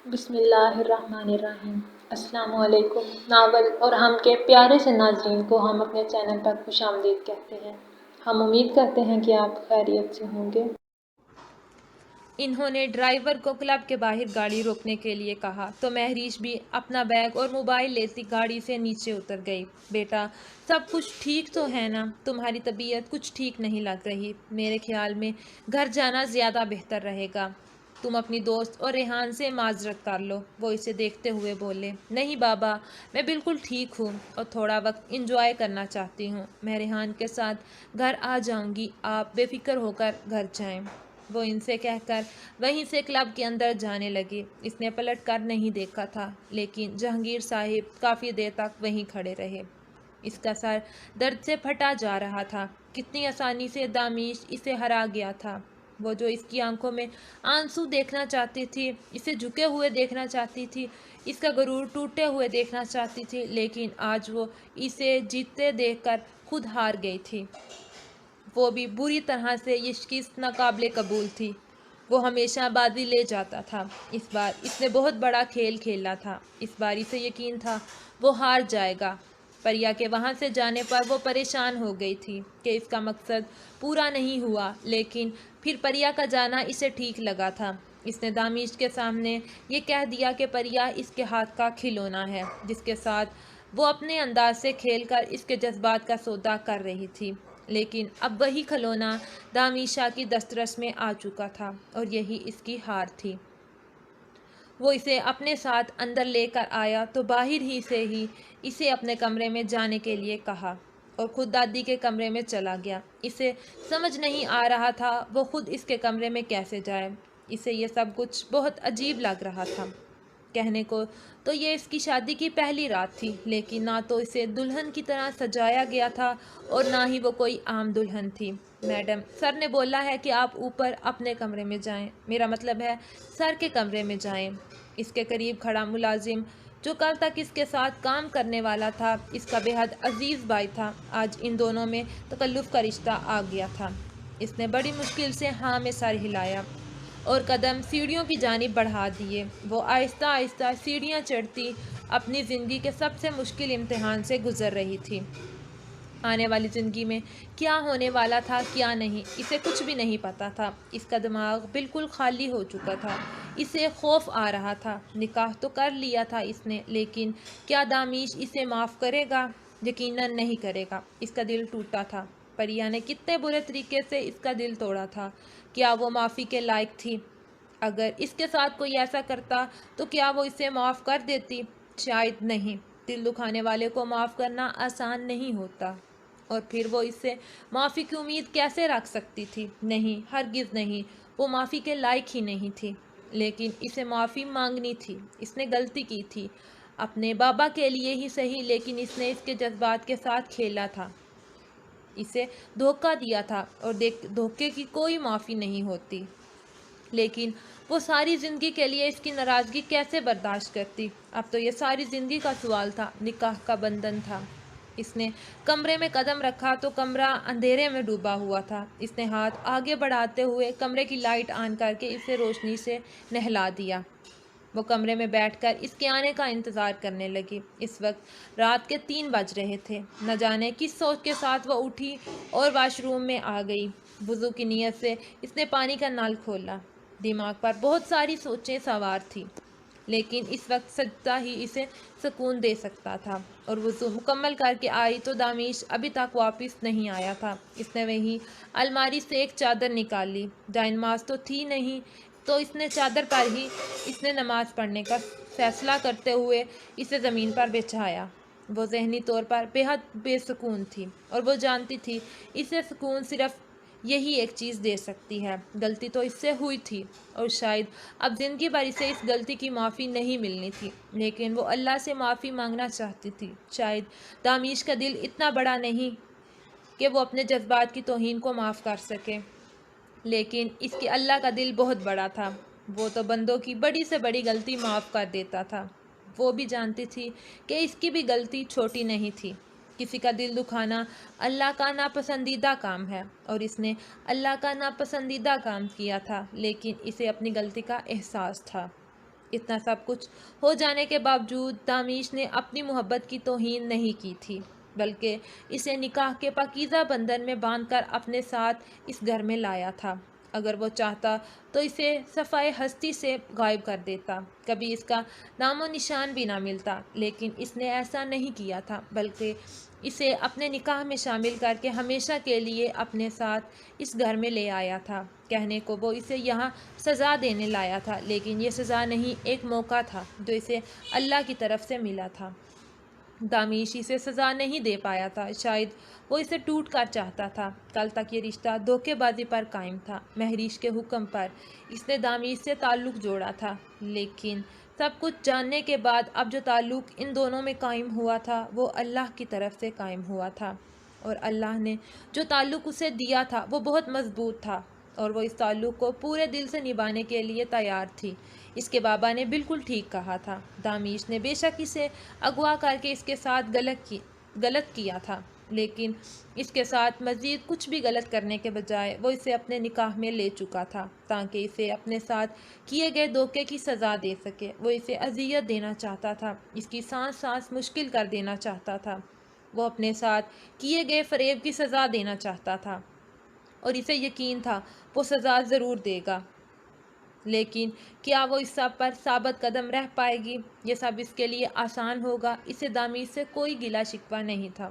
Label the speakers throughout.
Speaker 1: بسم اللہ الرحمن الرحیم۔ السلام علیکم۔ ناول اور ہم کے پیارے سے ناظرین کو ہم اپنے چینل پر خوش آمدید کہتے ہیں۔ ہم امید کرتے ہیں کہ آپ خیریت سے ہوں گے۔
Speaker 2: انہوں نے ڈرائیور کو کلب کے باہر گاڑی روکنے کے لیے کہا تو مہریش بھی اپنا بیگ اور موبائل لیتی گاڑی سے نیچے اتر گئی۔ بیٹا، سب کچھ ٹھیک تو ہے نا؟ تمہاری طبیعت کچھ ٹھیک نہیں لگ رہی۔ میرے خیال میں گھر جانا زیادہ بہتر رہے گا۔ تم اپنی دوست اور ریحان سے معذرت کر لو، وہ اسے دیکھتے ہوئے بولے۔ نہیں بابا، میں بالکل ٹھیک ہوں اور تھوڑا وقت انجوائے کرنا چاہتی ہوں۔ میں ریحان کے ساتھ گھر آ جاؤں گی، آپ بے فکر ہو کر گھر جائیں۔ وہ ان سے کہہ کر وہیں سے کلب کے اندر جانے لگی۔ اس نے پلٹ کر نہیں دیکھا تھا، لیکن جہانگیر صاحب کافی دیر تک وہیں کھڑے رہے۔ اس کا سر درد سے پھٹا جا رہا تھا۔ کتنی آسانی سے دامیش اسے ہرا گیا تھا۔ وہ جو اس کی آنکھوں میں آنسو دیکھنا چاہتی تھی، اسے جھکے ہوئے دیکھنا چاہتی تھی، اس کا غرور ٹوٹے ہوئے دیکھنا چاہتی تھی، لیکن آج وہ اسے جیتتے دیکھ کر خود ہار گئی تھی۔ وہ بھی بری طرح سے یہ شکست ناقابل قبول تھی۔ وہ ہمیشہ بازی لے جاتا تھا۔ اس بار اس نے بہت بڑا کھیل کھیلا تھا۔ اس بار اسے یقین تھا وہ ہار جائے گا۔ پریا کے وہاں سے جانے پر وہ پریشان ہو گئی تھی کہ اس کا مقصد پورا نہیں ہوا، لیکن پھر پریا کا جانا اسے ٹھیک لگا تھا۔ اس نے دامیش کے سامنے یہ کہہ دیا کہ پریا اس کے ہاتھ کا کھلونا ہے، جس کے ساتھ وہ اپنے انداز سے کھیل کر اس کے جذبات کا سودا کر رہی تھی۔ لیکن اب وہی کھلونا دامیشا کی دسترس میں آ چکا تھا اور یہی اس کی ہار تھی۔ وہ اسے اپنے ساتھ اندر لے کر آیا تو باہر ہی سے ہی اسے اپنے کمرے میں جانے کے لیے کہا اور خود دادی کے کمرے میں چلا گیا۔ اسے سمجھ نہیں آ رہا تھا وہ خود اس کے کمرے میں کیسے جائے۔ اسے یہ سب کچھ بہت عجیب لگ رہا تھا۔ کہنے کو تو یہ اس کی شادی کی پہلی رات تھی، لیکن نہ تو اسے دلہن کی طرح سجایا گیا تھا اور نہ ہی وہ کوئی عام دلہن تھی۔ میڈم، سر نے بولا ہے کہ آپ اوپر اپنے کمرے میں جائیں، میرا مطلب ہے سر کے کمرے میں جائیں۔ اس کے قریب کھڑا ملازم جو کل تک اس کے ساتھ کام کرنے والا تھا، اس کا بے حد عزیز بھائی تھا، آج ان دونوں میں تکلف کا رشتہ آ گیا تھا۔ اس نے بڑی مشکل سے ہاں میں سر ہلایا اور قدم سیڑھیوں کی جانب بڑھا دیے۔ وہ آہستہ آہستہ سیڑھیاں چڑھتی اپنی زندگی کے سب سے مشکل امتحان سے گزر رہی تھی۔ آنے والی زندگی میں کیا ہونے والا تھا کیا نہیں، اسے کچھ بھی نہیں پتا تھا۔ اس کا دماغ بالکل خالی ہو چکا تھا۔ اسے خوف آ رہا تھا۔ نکاح تو کر لیا تھا اس نے، لیکن کیا دامیش اسے معاف کرے گا؟ یقیناً نہیں کرے گا۔ اس کا دل ٹوٹا تھا۔ پریا نے کتنے برے طریقے سے اس کا دل توڑا تھا۔ کیا وہ معافی کے لائق تھی؟ اگر اس کے ساتھ کوئی ایسا کرتا تو کیا وہ اسے معاف کر دیتی؟ شاید نہیں۔ دل دکھانے والے کو معاف کرنا آسان نہیں ہوتا، اور پھر وہ اس سے معافی کی امید کیسے رکھ سکتی تھی؟ نہیں، ہرگز نہیں، وہ معافی کے لائق ہی نہیں تھی۔ لیکن اسے معافی مانگنی تھی۔ اس نے غلطی کی تھی، اپنے بابا کے لیے ہی صحیح، لیکن اس نے اس کے جذبات کے ساتھ کھیلا تھا، اسے دھوکہ دیا تھا، اور دھوکے کی کوئی معافی نہیں ہوتی۔ لیکن وہ ساری زندگی کے لیے اس کی ناراضگی کیسے برداشت کرتی؟ اب تو یہ ساری زندگی کا سوال تھا، نکاح کا بندھن تھا۔ اس نے کمرے میں قدم رکھا تو کمرہ اندھیرے میں ڈوبا ہوا تھا۔ اس نے ہاتھ آگے بڑھاتے ہوئے کمرے کی لائٹ آن کر کے اسے روشنی سے نہلا دیا۔ وہ کمرے میں بیٹھ کر اس کے آنے کا انتظار کرنے لگی۔ اس وقت رات کے 3 بج رہے تھے۔ نہ جانے کس سوچ کے ساتھ وہ اٹھی اور واش روم میں آ گئی۔ وضو کی نیت سے اس نے پانی کا نل کھولا۔ دماغ پر بہت ساری سوچیں سوار تھیں، لیکن اس وقت سجدہ ہی اسے سکون دے سکتا تھا۔ اور وضو مکمل کر کے آئی تو دامیش ابھی تک واپس نہیں آیا تھا۔ اس نے وہیں الماری سے ایک چادر نکال لی۔ جائے نماز تو تھی نہیں، تو اس نے چادر پر ہی اس نے نماز پڑھنے کا فیصلہ کرتے ہوئے اسے زمین پر بچھایا۔ وہ ذہنی طور پر بے حد بے سکون تھی، اور وہ جانتی تھی اسے سکون صرف یہی ایک چیز دے سکتی ہے۔ غلطی تو اس سے ہوئی تھی، اور شاید اب زندگی بھر اسے اس غلطی کی معافی نہیں ملنی تھی، لیکن وہ اللہ سے معافی مانگنا چاہتی تھی۔ شاید دامیش کا دل اتنا بڑا نہیں کہ وہ اپنے جذبات کی توہین کو معاف کر سکے، لیکن اس کے اللہ کا دل بہت بڑا تھا۔ وہ تو بندوں کی بڑی سے بڑی غلطی معاف کر دیتا تھا۔ وہ بھی جانتی تھی کہ اس کی بھی غلطی چھوٹی نہیں تھی۔ کسی کا دل دکھانا اللہ کا ناپسندیدہ کام ہے، اور اس نے اللہ کا ناپسندیدہ کام کیا تھا، لیکن اسے اپنی غلطی کا احساس تھا۔ اتنا سب کچھ ہو جانے کے باوجود دامیش نے اپنی محبت کی توہین نہیں کی تھی، بلکہ اسے نکاح کے پاکیزہ بندھن میں باندھ کر اپنے ساتھ اس گھر میں لایا تھا۔ اگر وہ چاہتا تو اسے صفائے ہستی سے غائب کر دیتا، کبھی اس کا نام و نشان بھی نہ ملتا، لیکن اس نے ایسا نہیں کیا تھا، بلکہ اسے اپنے نکاح میں شامل کر کے ہمیشہ کے لیے اپنے ساتھ اس گھر میں لے آیا تھا۔ کہنے کو وہ اسے یہاں سزا دینے لایا تھا، لیکن یہ سزا نہیں، ایک موقع تھا جو اسے اللہ کی طرف سے ملا تھا۔ دامیش اسے سزا نہیں دے پایا تھا، شاید وہ اسے ٹوٹ کر چاہتا تھا۔ کل تک یہ رشتہ دھوکے بازی پر قائم تھا، مہریش کے حکم پر اس نے دامیش سے تعلق جوڑا تھا، لیکن سب کچھ جاننے کے بعد اب جو تعلق ان دونوں میں قائم ہوا تھا وہ اللہ کی طرف سے قائم ہوا تھا، اور اللہ نے جو تعلق اسے دیا تھا وہ بہت مضبوط تھا، اور وہ اس تعلق کو پورے دل سے نبھانے کے لیے تیار تھی۔ اس کے بابا نے بالکل ٹھیک کہا تھا، دامیش نے بے شک اسے اغوا کر کے اس کے ساتھ غلط کیا تھا، لیکن اس کے ساتھ مزید کچھ بھی غلط کرنے کے بجائے وہ اسے اپنے نکاح میں لے چکا تھا تاکہ اسے اپنے ساتھ کیے گئے دھوکے کی سزا دے سکے۔ وہ اسے اذیت دینا چاہتا تھا، اس کی سانس مشکل کر دینا چاہتا تھا، وہ اپنے ساتھ کیے گئے فریب کی سزا دینا چاہتا تھا، اور اسے یقین تھا وہ سزا ضرور دے گا، لیکن کیا وہ اس سب پر ثابت قدم رہ پائے گی؟ یہ سب اس کے لیے آسان ہوگا؟ اسے دامیش سے کوئی گلہ شکوہ نہیں تھا،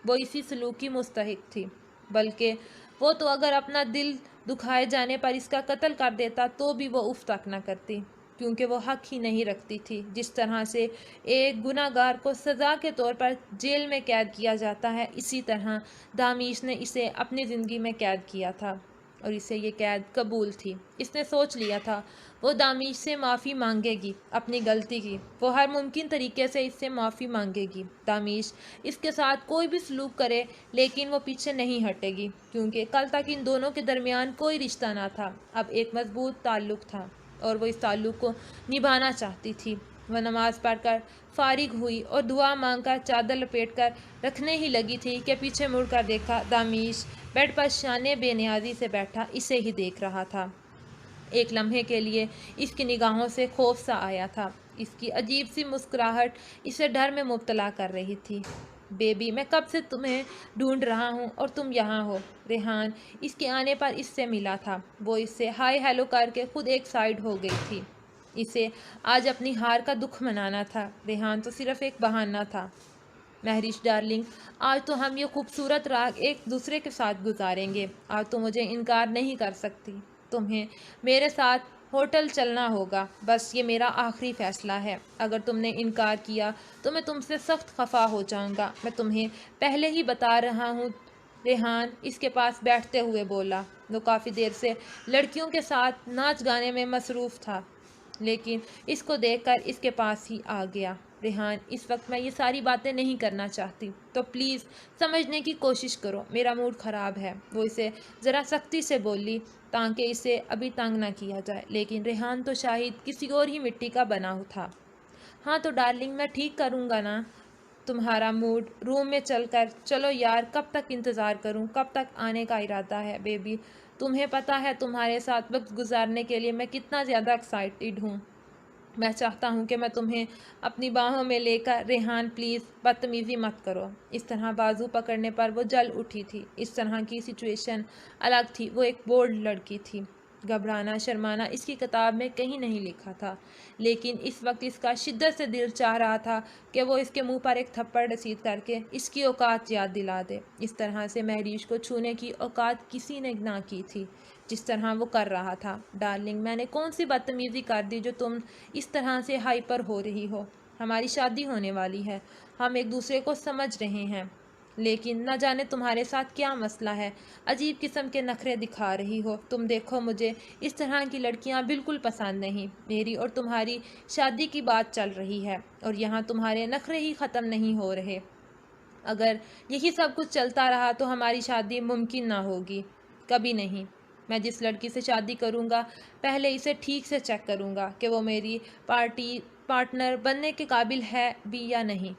Speaker 2: وہ اسی سلوک کی مستحق تھی، بلکہ وہ تو اگر اپنا دل دکھائے جانے پر اس کا قتل کر دیتا تو بھی وہ اف تک نہ کرتی، کیونکہ وہ حق ہی نہیں رکھتی تھی۔ جس طرح سے ایک گناہ گار کو سزا کے طور پر جیل میں قید کیا جاتا ہے، اسی طرح دامیش نے اسے اپنی زندگی میں قید کیا تھا، اور اسے یہ قید قبول تھی۔ اس نے سوچ لیا تھا وہ دامیش سے معافی مانگے گی اپنی غلطی کی، وہ ہر ممکن طریقے سے اس سے معافی مانگے گی۔ دامیش اس کے ساتھ کوئی بھی سلوک کرے لیکن وہ پیچھے نہیں ہٹے گی، کیونکہ کل تک ان دونوں کے درمیان کوئی رشتہ نہ تھا، اب ایک مضبوط تعلق تھا، اور وہ اس تعلق کو نبھانا چاہتی تھی۔ وہ نماز پڑھ کر فارغ ہوئی اور دعا مانگ کر چادر لپیٹ کر رکھنے ہی لگی تھی کہ پیچھے مڑ کر دیکھا، دامیش بیڈ پر شانے بے نیازی سے بیٹھا اسے ہی دیکھ رہا تھا۔ ایک لمحے کے لیے اس کی نگاہوں سے خوف سا آیا تھا، اس کی عجیب سی مسکراہٹ اسے ڈر میں مبتلا کر رہی تھی۔ بیبی، میں کب سے تمہیں ڈھونڈ رہا ہوں اور تم یہاں ہو۔ ریحان اس کے آنے پر اس سے ملا تھا، وہ اس سے ہائی ہیلو کر کے خود ایک سائیڈ ہو گئی تھی۔ اسے آج اپنی ہار کا دکھ منانا تھا، ریحان تو صرف ایک بہانہ تھا۔ مہریش ڈارلنگ، آج تو ہم یہ خوبصورت رات ایک دوسرے کے ساتھ گزاریں گے، آج تو مجھے انکار نہیں کر سکتی، تمہیں میرے ساتھ ہوٹل چلنا ہوگا، بس یہ میرا آخری فیصلہ ہے، اگر تم نے انکار کیا تو میں تم سے سخت خفا ہو جاؤں گا، میں تمہیں پہلے ہی بتا رہا ہوں۔ ریحان اس کے پاس بیٹھتے ہوئے بولا، وہ کافی دیر سے لڑکیوں کے ساتھ ناچ گانے میں مصروف تھا، لیکن اس کو دیکھ کر اس کے پاس ہی آ گیا۔ ریحان، اس وقت میں یہ ساری باتیں نہیں کرنا چاہتی، تو پلیز سمجھنے کی کوشش کرو، میرا موڈ خراب ہے، وہ اسے ذرا سختی سے بولی تاکہ اسے ابھی تنگ نہ کیا جائے، لیکن ریحان تو شاید کسی اور ہی مٹی کا بنا تھا۔ ہاں تو ڈارلنگ، میں ٹھیک کروں گا نا تمہارا موڈ، روم میں چل کر چلو یار، کب تک انتظار کروں، کب تک آنے کا ارادہ ہے بیبی، تمہیں پتہ ہے تمہارے ساتھ وقت گزارنے کے لیے میں کتنا زیادہ ایکسائٹیڈ ہوں، میں چاہتا ہوں کہ میں تمہیں اپنی باہوں میں لے کر۔ ریحان پلیز بدتمیزی مت کرو، اس طرح بازو پکڑنے پر وہ جل اٹھی تھی، اس طرح کی سچویشن الگ تھی، وہ ایک بولڈ لڑکی تھی، گھبرانا شرمانا اس کی کتاب میں کہیں نہیں لکھا تھا، لیکن اس وقت اس کا شدت سے دل چاہ رہا تھا کہ وہ اس کے منہ پر ایک تھپڑ رسید کر کے اس کی اوقات یاد دلا دے، اس طرح سے مہریش کو چھونے کی اوقات کسی نے نہ کی تھی جس طرح وہ کر رہا تھا۔ ڈارلنگ، میں نے کون سی بدتمیزی کر دی جو تم اس طرح سے ہائپر ہو رہی ہو؟ ہماری شادی ہونے والی ہے، ہم ایک دوسرے کو سمجھ رہے ہیں، لیکن نہ جانے تمہارے ساتھ کیا مسئلہ ہے، عجیب قسم کے نخرے دکھا رہی ہو تم، دیکھو مجھے اس طرح کی لڑکیاں بالکل پسند نہیں، میری اور تمہاری شادی کی بات چل رہی ہے اور یہاں تمہارے نخرے ہی ختم نہیں ہو رہے، اگر یہی سب کچھ چلتا رہا تو ہماری شادی ممکن نہ ہوگی، کبھی نہیں۔ میں جس لڑکی سے شادی کروں گا پہلے اسے ٹھیک سے چیک کروں گا کہ وہ میری پارٹنر بننے کے قابل ہے بھی یا نہیں،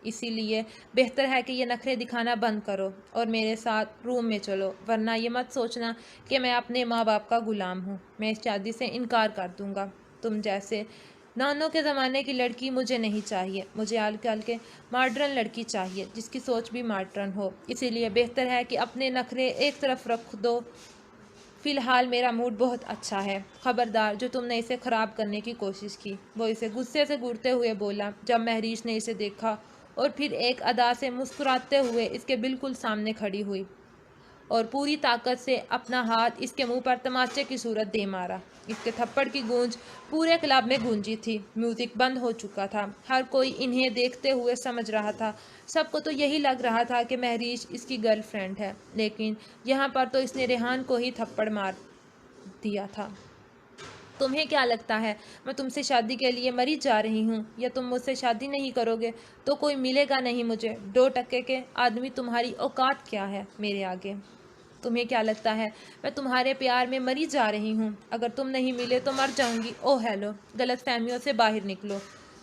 Speaker 2: اسی لیے بہتر ہے کہ یہ نخرے دکھانا بند کرو اور میرے ساتھ روم میں چلو، ورنہ یہ مت سوچنا کہ میں اپنے ماں باپ کا غلام ہوں، میں اس شادی سے انکار کر دوں گا، تم جیسے نانوں کے زمانے کی لڑکی مجھے نہیں چاہیے، مجھے آج کل کے ماڈرن لڑکی چاہیے جس کی سوچ بھی ماڈرن ہو۔ اسی لیے بہتر ہے کہ اپنے نخرے ایک طرف رکھ دو۔ فی الحال میرا موڈ بہت اچھا ہے۔ خبردار جو تم نے اسے خراب کرنے کی کوشش کی، وہ اسے غصے سے گھورتے ہوئے بولا جب مہریش نے اسے دیکھا اور پھر ایک ادا سے مسکراتے ہوئے اس کے بالکل سامنے کھڑی ہوئی اور پوری طاقت سے اپنا ہاتھ اس کے منہ پر تماچے کی صورت دے مارا۔ اس کے تھپڑ کی گونج پورے کلب میں گونجی تھی۔ میوزک بند ہو چکا تھا، ہر کوئی انہیں دیکھتے ہوئے سمجھ رہا تھا، سب کو تو یہی لگ رہا تھا کہ مہریش اس کی گرل فرینڈ ہے، لیکن یہاں پر تو اس نے ریحان کو ہی تھپڑ مار دیا تھا۔ تمہیں کیا لگتا ہے میں تم سے شادی کے لیے مری جا رہی ہوں؟ یا تم مجھ سے شادی نہیں کرو گے تو کوئی ملے گا نہیں مجھے؟ 2 کے آدمی تمہاری اوقات کیا ہے میرے آگے؟ تمہیں کیا لگتا ہے میں تمہارے پیار میں مری جا رہی ہوں؟ اگر تم نہیں ملے تو مر جاؤں گی۔ اوہ ہیلو، غلط فہمیوں سے باہر نکلو۔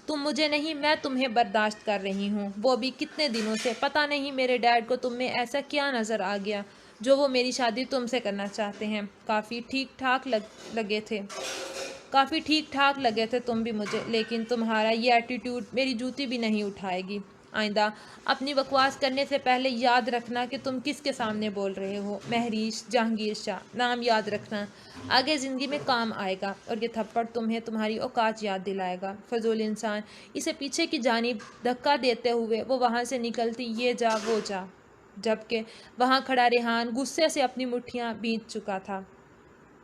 Speaker 2: تم مجھے نہیں، میں تمہیں برداشت کر رہی ہوں، وہ بھی کتنے دنوں سے۔ پتہ نہیں میرے ڈیڈ کو تم میں ایسا کیا نظر آ گیا جو وہ میری شادی تم سے کرنا چاہتے ہیں۔ کافی ٹھیک ٹھاک لگے تھے تم بھی مجھے، لیکن تمہارا یہ ایٹیٹیوڈ میری جوتی بھی نہیں اٹھائے گی۔ آئندہ اپنی بکواس کرنے سے پہلے یاد رکھنا کہ تم کس کے سامنے بول رہے ہو۔ مہریش جہانگیر شاہ نام یاد رکھنا، آگے زندگی میں کام آئے گا، اور یہ تھپڑ تمہیں تمہاری اوقات یاد دلائے گا۔ فضول انسان۔ اسے پیچھے کی جانب دھکا دیتے ہوئے وہ وہاں سے نکلتی، یہ جا وہ جا، جبکہ وہاں کھڑا ریحان غصے سے اپنی مٹھیاں بیندھ چکا تھا۔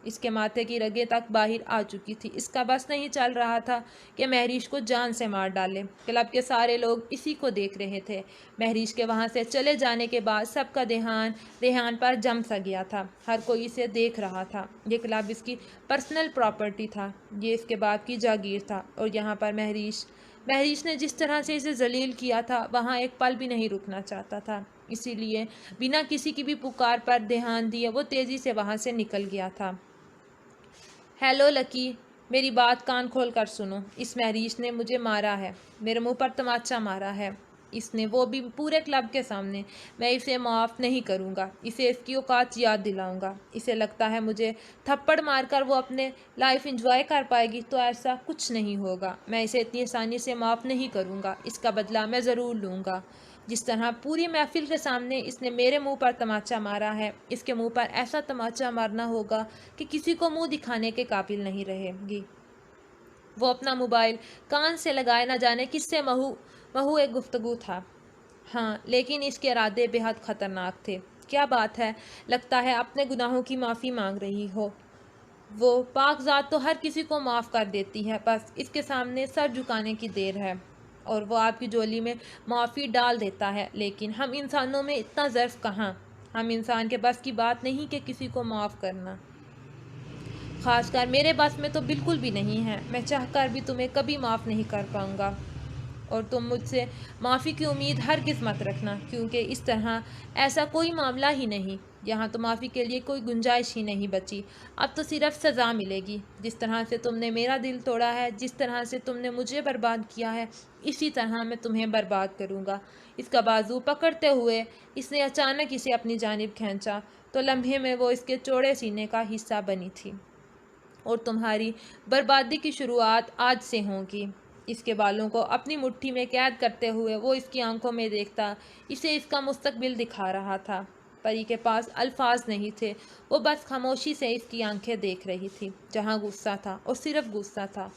Speaker 2: اس کے ماتھے کی رگیں تک باہر آ چکی تھی۔ اس کا بس نہیں چل رہا تھا کہ مہریش کو جان سے مار ڈالے۔ کلب کے سارے لوگ اسی کو دیکھ رہے تھے۔ مہریش کے وہاں سے چلے جانے کے بعد سب کا دھیان ریحان پر جم سا گیا تھا۔ ہر کوئی اسے دیکھ رہا تھا۔ یہ کلب اس کی پرسنل پراپرٹی تھا، یہ اس کے باپ کی جاگیر تھا، اور یہاں پر مہریش نے جس طرح سے اسے ذلیل کیا تھا، وہاں ایک پل بھی نہیں رکنا چاہتا تھا۔ اسی لیے بنا کسی کی بھی پکار پر دھیان دیے وہ تیزی سے وہاں سے نکل گیا تھا۔ ہیلو لکی، میری بات کان کھول کر سنو۔ اس مہریش نے مجھے مارا ہے، میرے منہ پر تماچا مارا ہے اس نے، وہ بھی پورے کلب کے سامنے۔ میں اسے معاف نہیں کروں گا، اسے اس کی اوقات یاد دلاؤں گا۔ اسے لگتا ہے مجھے تھپڑ مار کر وہ اپنے لائف انجوائے کر پائے گی، تو ایسا کچھ نہیں ہوگا۔ میں اسے اتنی آسانی سے معاف نہیں کروں گا، اس کا بدلہ میں ضرور لوں گا۔ جس طرح پوری محفل کے سامنے اس نے میرے منہ پر تماچا مارا ہے، اس کے منہ پر ایسا تماچا مارنا ہوگا کہ کسی کو منہ دکھانے کے قابل نہیں رہے گی۔ وہ اپنا موبائل کان سے لگائے نہ جانے کس سے محو ایک گفتگو تھا۔ ہاں، لیکن اس کے ارادے بے حد خطرناک تھے۔ کیا بات ہے، لگتا ہے اپنے گناہوں کی معافی مانگ رہی ہو۔ وہ پاک ذات تو ہر کسی کو معاف کر دیتی ہے، بس اس کے سامنے سر جھکانے کی دیر ہے اور وہ آپ کی جولی میں معافی ڈال دیتا ہے۔ لیکن ہم انسانوں میں اتنا ظرف کہاں، ہم انسان کے بس کی بات نہیں کہ کسی کو معاف کرنا، خاص کر میرے بس میں تو بالکل بھی نہیں ہے۔ میں چاہ کر بھی تمہیں کبھی معاف نہیں کر پاؤں گا، اور تم مجھ سے معافی کی امید ہرگز مت رکھنا، کیونکہ اس طرح ایسا کوئی معاملہ ہی نہیں، یہاں تو معافی کے لیے کوئی گنجائش ہی نہیں بچی۔ اب تو صرف سزا ملے گی۔ جس طرح سے تم نے میرا دل توڑا ہے، جس طرح سے تم نے مجھے برباد کیا ہے، اسی طرح میں تمہیں برباد کروں گا۔ اس کا بازو پکڑتے ہوئے اس نے اچانک اسے اپنی جانب کھینچا تو لمحے میں وہ اس کے چوڑے سینے کا حصہ بنی تھی۔ اور تمہاری بربادی کی شروعات آج سے ہوگی۔ اس کے بالوں کو اپنی مٹھی میں قید کرتے ہوئے وہ اس کی آنکھوں میں دیکھتا، اسے اس کا مستقبل دکھا رہا تھا۔ پری کے پاس الفاظ نہیں تھے، وہ بس خاموشی سے اس کی آنکھیں دیکھ رہی تھی، جہاں غصہ تھا اور صرف غصہ تھا۔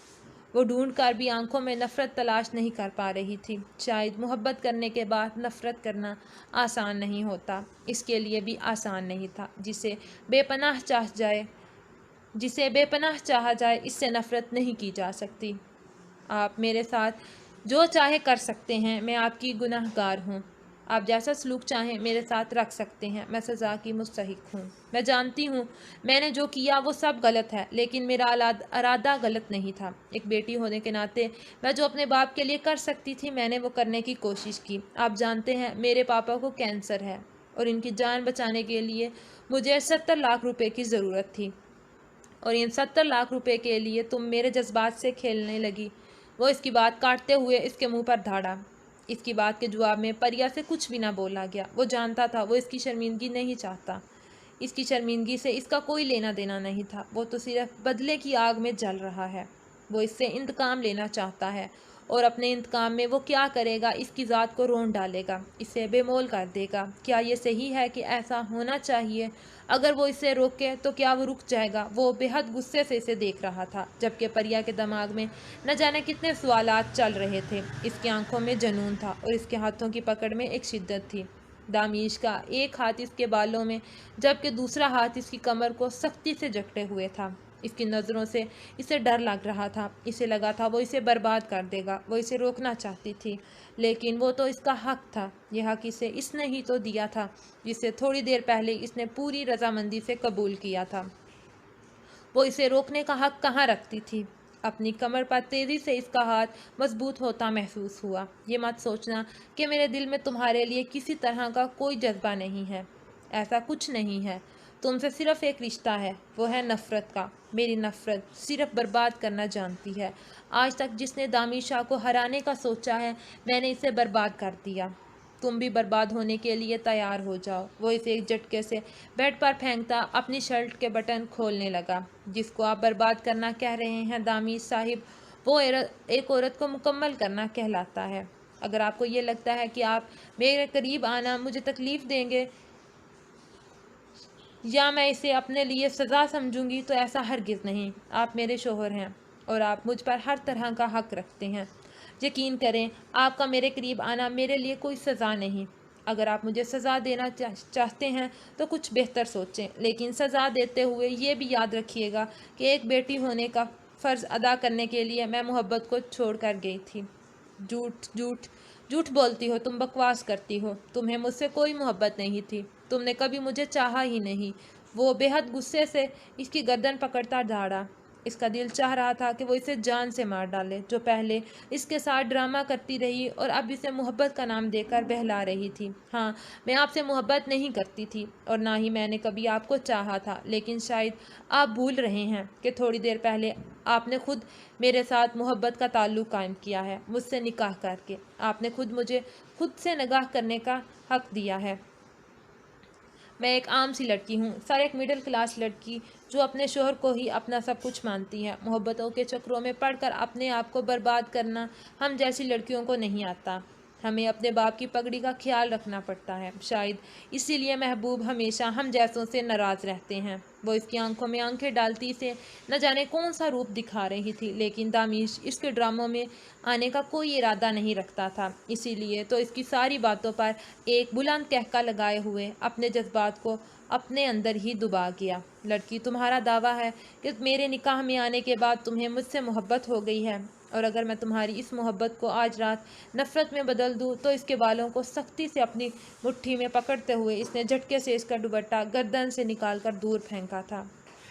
Speaker 2: وہ ڈھونڈ کر بھی آنکھوں میں نفرت تلاش نہیں کر پا رہی تھی۔ شاید محبت کرنے کے بعد نفرت کرنا آسان نہیں ہوتا، اس کے لیے بھی آسان نہیں تھا۔ جسے بے پناہ چاہا جائے اس سے نفرت نہیں کی جا سکتی۔ آپ میرے ساتھ جو چاہے کر سکتے ہیں، میں آپ کی گناہ گار ہوں۔ آپ جیسا سلوک چاہیں میرے ساتھ رکھ سکتے ہیں، میں سزا کی مستحق ہوں۔ میں جانتی ہوں میں نے جو کیا وہ سب غلط ہے، لیکن میرا ارادہ غلط نہیں تھا۔ ایک بیٹی ہونے کے ناطے میں جو اپنے باپ کے لیے کر سکتی تھی، میں نے وہ کرنے کی کوشش کی۔ آپ جانتے ہیں میرے پاپا کو کینسر ہے، اور ان کی جان بچانے کے لیے مجھے 70 لاکھ روپے کی ضرورت تھی، اور ان 70 لاکھ روپے کے لیے تم میرے جذبات سے کھیلنے لگی۔ وہ اس کی بات کاٹتے ہوئے اس کے منہ پر دھاڑا۔ اس کی بات کے جواب میں پریا سے کچھ بھی نہ بولا گیا۔ وہ جانتا تھا وہ اس کی شرمندگی نہیں چاہتا، اس کی شرمندگی سے اس کا کوئی لینا دینا نہیں تھا، وہ تو صرف بدلے کی آگ میں جل رہا ہے۔ وہ اس سے انتقام لینا چاہتا ہے اور اپنے انتقام میں وہ کیا کرے گا، اس کی ذات کو رون ڈالے گا، اسے بے مول کر دے گا۔ کیا یہ صحیح ہے کہ ایسا ہونا چاہیے؟ اگر وہ اسے روکے تو کیا وہ رک جائے گا؟ وہ بے حد غصے سے اسے دیکھ رہا تھا، جبکہ پریا کے دماغ میں نہ جانے کتنے سوالات چل رہے تھے۔ اس کی آنکھوں میں جنون تھا اور اس کے ہاتھوں کی پکڑ میں ایک شدت تھی۔ دامیش کا ایک ہاتھ اس کے بالوں میں جبکہ دوسرا ہاتھ اس کی کمر کو سختی سے جکڑے ہوئے تھا۔ اس کی نظروں سے اسے ڈر لگ رہا تھا، اسے لگا تھا وہ اسے برباد کر دے گا۔ وہ اسے روکنا چاہتی تھی لیکن وہ تو اس کا حق تھا، یہ حق اسے اس نے ہی تو دیا تھا جسے تھوڑی دیر پہلے اس نے پوری رضامندی سے قبول کیا تھا۔ وہ اسے روکنے کا حق کہاں رکھتی تھی؟ اپنی کمر پر تیزی سے اس کا ہاتھ مضبوط ہوتا محسوس ہوا۔ یہ مت سوچنا کہ میرے دل میں تمہارے لیے کسی طرح کا کوئی جذبہ نہیں ہے، ایسا کچھ نہیں ہے۔ تم سے صرف ایک رشتہ ہے، وہ ہے نفرت کا۔ میری نفرت صرف برباد کرنا جانتی ہے۔ آج تک جس نے دامیش شاہ کو ہرانے کا سوچا ہے، میں نے اسے برباد کر دیا۔ تم بھی برباد ہونے کے لیے تیار ہو جاؤ۔ وہ اسے ایک جھٹکے سے بیڈ پر پھینکتا اپنی شرٹ کے بٹن کھولنے لگا۔ جس کو آپ برباد کرنا کہہ رہے ہیں دامیش صاحب، وہ ایک عورت کو مکمل کرنا کہلاتا ہے۔ اگر آپ کو یہ لگتا ہے کہ آپ میرے قریب آنا مجھے تکلیف دیں گے یا میں اسے اپنے لیے سزا سمجھوں گی تو ایسا ہرگز نہیں۔ آپ میرے شوہر ہیں اور آپ مجھ پر ہر طرح کا حق رکھتے ہیں۔ یقین کریں، آپ کا میرے قریب آنا میرے لیے کوئی سزا نہیں۔ اگر آپ مجھے سزا دینا چاہتے ہیں تو کچھ بہتر سوچیں، لیکن سزا دیتے ہوئے یہ بھی یاد رکھیے گا کہ ایک بیٹی ہونے کا فرض ادا کرنے کے لیے میں محبت کو چھوڑ کر گئی تھی۔ جھوٹ جھوٹ جھوٹ بولتی ہو، تم بکواس کرتی ہو۔ تمہیں مجھ سے کوئی محبت نہیں تھی، تم نے کبھی مجھے چاہا ہی نہیں۔ وہ بے حد غصے سے اس کی گردن پکڑتا جھاڑا۔ اس کا دل چاہ رہا تھا کہ وہ اسے جان سے مار ڈالے، جو پہلے اس کے ساتھ ڈرامہ کرتی رہی اور اب اسے محبت کا نام دے کر بہلا رہی تھی۔ ہاں، میں آپ سے محبت نہیں کرتی تھی اور نہ ہی میں نے کبھی آپ کو چاہا تھا، لیکن شاید آپ بھول رہے ہیں کہ تھوڑی دیر پہلے آپ نے خود میرے ساتھ محبت کا تعلق قائم کیا ہے، مجھ سے نکاح کر کے۔ آپ نے خود مجھے خود سے نکاح کرنے کا حق دیا ہے۔ میں ایک عام سی لڑکی ہوں، سر ایک مڈل کلاس لڑکی جو اپنے شوہر کو ہی اپنا سب کچھ مانتی ہے۔ محبتوں کے چکروں میں پڑھ کر اپنے آپ کو برباد کرنا ہم جیسی لڑکیوں کو نہیں آتا۔ ہمیں اپنے باپ کی پگڑی کا خیال رکھنا پڑتا ہے، شاید اسی لیے محبوب ہمیشہ ہم جیسوں سے ناراض رہتے ہیں۔ وہ اس کی آنکھوں میں آنکھیں ڈالتی سے نہ جانے کون سا روپ دکھا رہی تھی، لیکن دامیش اس کے ڈراموں میں آنے کا کوئی ارادہ نہیں رکھتا تھا، اسی لیے تو اس کی ساری باتوں پر ایک بلند کہکا لگائے ہوئے اپنے جذبات کو اپنے اندر ہی دبا گیا۔ لڑکی، تمہارا دعویٰ ہے کہ میرے نکاح میں آنے کے بعد تمہیں مجھ سے محبت ہو گئی ہے، اور اگر میں تمہاری اس محبت کو آج رات نفرت میں بدل دوں تو اس کے بالوں کو سختی سے اپنی مٹھی میں پکڑتے ہوئے اس نے جھٹکے سے اس کا دوپٹہ گردن سے نکال کر دور پھینکا تھا۔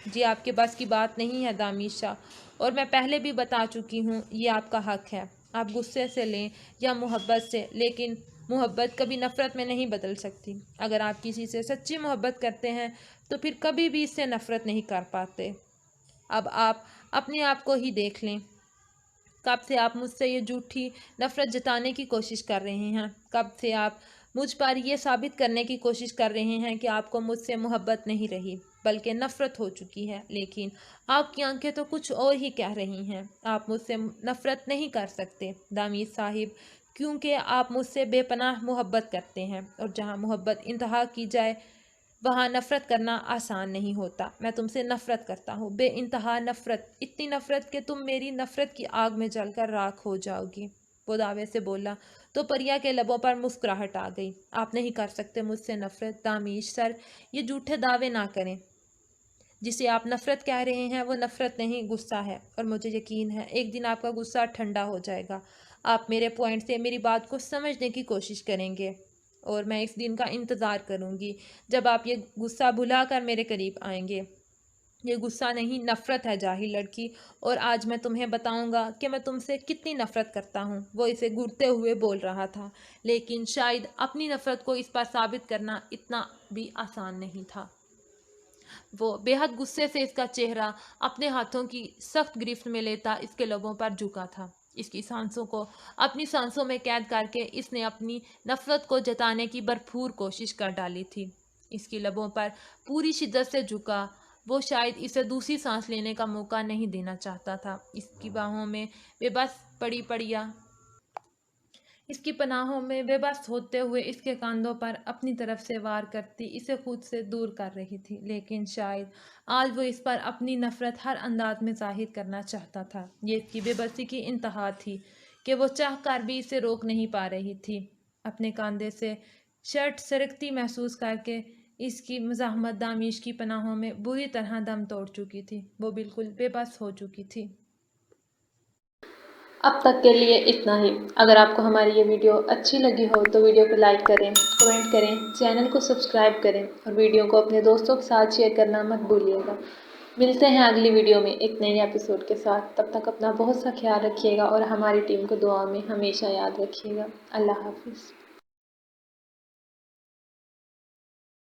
Speaker 2: جی، آپ کے بس کی بات نہیں ہے دامیش شاہ، اور میں پہلے بھی بتا چکی ہوں، یہ آپ کا حق ہے۔ آپ غصے سے لیں یا محبت سے، لیکن محبت کبھی نفرت میں نہیں بدل سکتی۔ اگر آپ کسی سے سچی محبت کرتے ہیں تو پھر کبھی بھی اس سے نفرت نہیں کر پاتے۔ اب آپ اپنے آپ کو ہی دیکھ لیں، کب سے آپ مجھ سے یہ جھوٹی نفرت جتانے کی کوشش کر رہے ہیں؟ کب سے آپ مجھ پر یہ ثابت کرنے کی کوشش کر رہے ہیں کہ آپ کو مجھ سے محبت نہیں رہی بلکہ نفرت ہو چکی ہے؟ لیکن آپ کی آنکھیں تو کچھ اور ہی کہہ رہی ہیں۔ آپ مجھ سے نفرت نہیں کر سکتے دامیش صاحب، کیونکہ آپ مجھ سے بے پناہ محبت کرتے ہیں، اور جہاں محبت انتہا کی جائے وہاں نفرت کرنا آسان نہیں ہوتا۔ میں تم سے نفرت کرتا ہوں، بے انتہا نفرت، اتنی نفرت کہ تم میری نفرت کی آگ میں جل کر راکھ ہو جاؤ گی۔ وہ دعوے سے بولا تو پریا کے لبوں پر مسکراہٹ آ گئی۔ آپ نہیں کر سکتے مجھ سے نفرت دامیش سر، یہ جھوٹے دعوے نہ کریں۔ جسے آپ نفرت کہہ رہے ہیں وہ نفرت نہیں، غصہ ہے، اور مجھے یقین ہے ایک دن آپ کا غصہ ٹھنڈا ہو جائے گا۔ آپ میرے پوائنٹ سے میری بات کو سمجھنے کی کوشش کریں گے، اور میں اس دن کا انتظار کروں گی جب آپ یہ غصہ بھلا کر میرے قریب آئیں گے۔ یہ غصہ نہیں، نفرت ہے جاہل لڑکی، اور آج میں تمہیں بتاؤں گا کہ میں تم سے کتنی نفرت کرتا ہوں۔ وہ اسے گھورتے ہوئے بول رہا تھا، لیکن شاید اپنی نفرت کو اس پر ثابت کرنا اتنا بھی آسان نہیں تھا۔ وہ بے حد غصے سے اس کا چہرہ اپنے ہاتھوں کی سخت گرفت میں لیتا اس کے لبوں پر جھکا تھا۔ اس کی سانسوں کو اپنی سانسوں میں قید کر کے اس نے اپنی نفرت کو جتانے کی بھرپور کوشش کر ڈالی تھی۔ اس کی لبوں پر پوری شدت سے جھکا وہ شاید اسے دوسری سانس لینے کا موقع نہیں دینا چاہتا تھا۔ اس کی باہوں میں بے بس اس کی پناہوں میں بے بس ہوتے ہوئے اس کے کاندھوں پر اپنی طرف سے وار کرتی اسے خود سے دور کر رہی تھی، لیکن شاید آج وہ اس پر اپنی نفرت ہر انداز میں ظاہر کرنا چاہتا تھا۔ یہ اس کی بے بسی کی انتہا تھی کہ وہ چاہ کر بھی اسے روک نہیں پا رہی تھی۔ اپنے کاندھے سے شرٹ سرکتی محسوس کر کے اس کی مزاحمت دامیش کی پناہوں میں بری طرح دم توڑ چکی تھی۔ وہ بالکل بے بس ہو چکی تھی۔
Speaker 1: اب تک کے لیے اتنا ہی۔ اگر آپ کو ہماری یہ ویڈیو اچھی لگی ہو تو ویڈیو کو لائک کریں، کمنٹ کریں، چینل کو سبسکرائب کریں اور ویڈیو کو اپنے دوستوں کے ساتھ شیئر کرنا مت بھولیے گا۔ ملتے ہیں اگلی ویڈیو میں ایک نئی ایپیسوڈ کے ساتھ۔ تب تک اپنا بہت سا خیال رکھیے گا اور ہماری ٹیم کو دعا میں ہمیشہ یاد رکھیے گا۔ اللہ حافظ۔